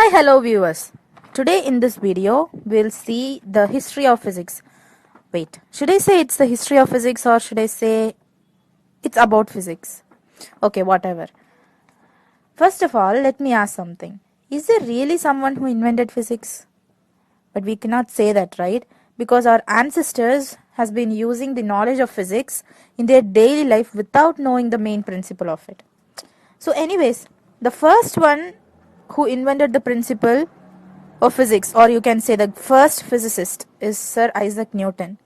Hi, hello viewers. Today in this video, we'll see the history of physics. Wait, should I say it's the history of physics or should I say it's about physics? Okay, whatever. First of all, let me ask something. Is there really someone who invented physics? But we cannot say that, right? Because our ancestors has been using the knowledge of physics in their daily life without knowing the main principle of it. So anyways, the first one who invented the principle of physics, or you can say the first physicist, is Sir Isaac Newton.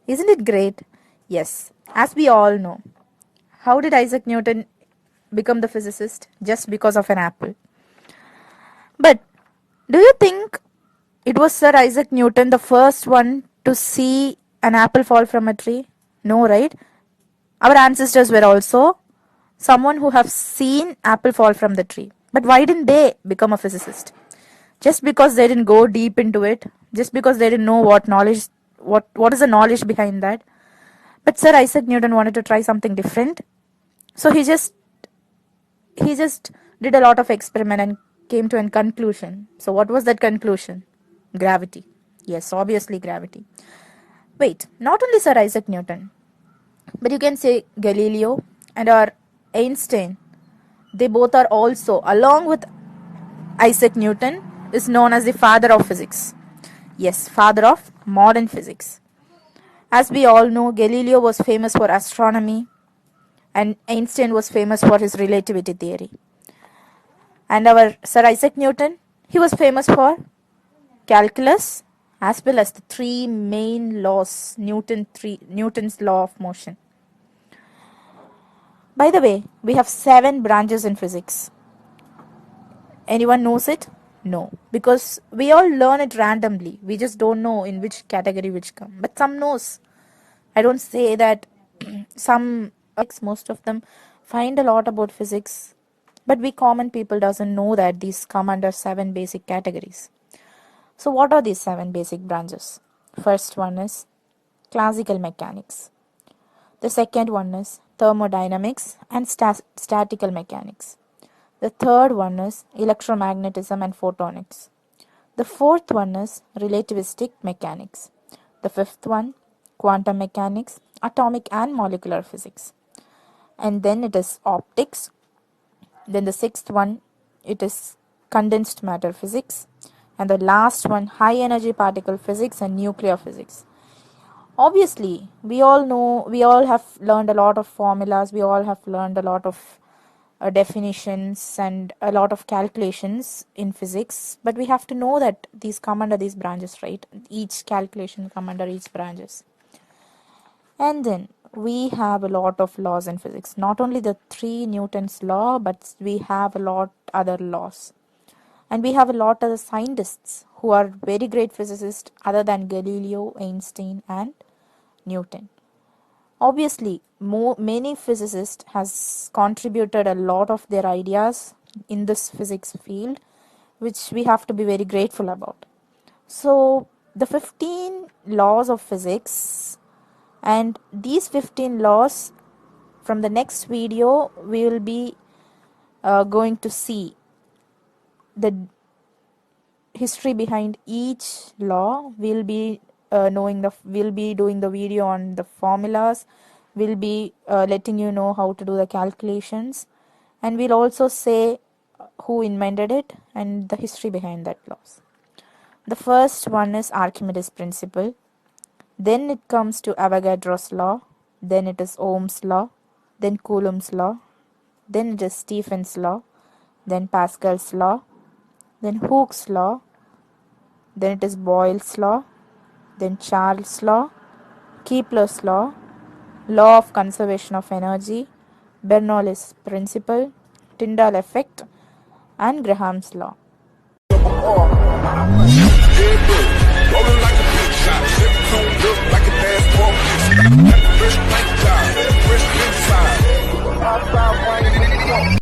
Isn't it great? Yes, as we all know. How did Isaac Newton become the physicist? Just because of an apple. But do you think it was Sir Isaac Newton the first one to see an apple fall from a tree? No, right? Our ancestors were also someone who have seen apple fall from the tree. But why didn't they become a physicist? Just because they didn't go deep into it, just because they didn't know what is the knowledge behind that. But Sir Isaac Newton wanted to try something different. So he just did a lot of experiment and came to a conclusion. So what was that conclusion? Gravity. Yes, obviously gravity. Wait, not only Sir Isaac Newton, but you can say Galileo and our Einstein. They both are also, along with Isaac Newton, is known as the father of physics. Yes, father of modern physics. As we all know, Galileo was famous for astronomy and Einstein was famous for his relativity theory. And our Sir Isaac Newton, he was famous for calculus as well as the three main laws, Newton's law of motion. By the way, we have 7 branches in physics. Anyone knows it? No, because we all learn it randomly. We just don't know in which category which come. But some knows. I don't say that most of them find a lot about physics. But we common people doesn't know that these come under 7 basic categories. So what are these 7 basic branches? First one is classical mechanics. The second one is thermodynamics and statical mechanics. The third one is electromagnetism and photonics. The fourth one is relativistic mechanics. The fifth one, quantum mechanics, atomic and molecular physics. And then it is optics. Then the sixth one, it is condensed matter physics. And the last one, high energy particle physics and nuclear physics. Obviously, we all have learned a lot of formulas, we all have learned a lot of definitions and a lot of calculations in physics, but we have to know that these come under these branches, right? Each calculation come under each branches. And then we have a lot of laws in physics, not only the 3 Newton's law, but we have a lot other laws. And we have a lot of scientists who are very great physicists other than Galileo, Einstein and Newton. Obviously, many physicists has contributed a lot of their ideas in this physics field, which we have to be very grateful about. So, the 15 laws of physics, and these 15 laws, from the next video, we will be going to see the history behind each law. We'll be doing the video on the formulas. We'll be letting you know how to do the calculations, and we'll also say who invented it and the history behind that laws. The first one is Archimedes' principle. Then it comes to Avogadro's law. Then it is Ohm's law. Then Coulomb's law. Then it is Stephen's law. Then Pascal's law. Then Hooke's law. Then it is Boyle's law. Then Charles' law, Kepler's law, law of conservation of energy, Bernoulli's principle, Tyndall effect, and Graham's law.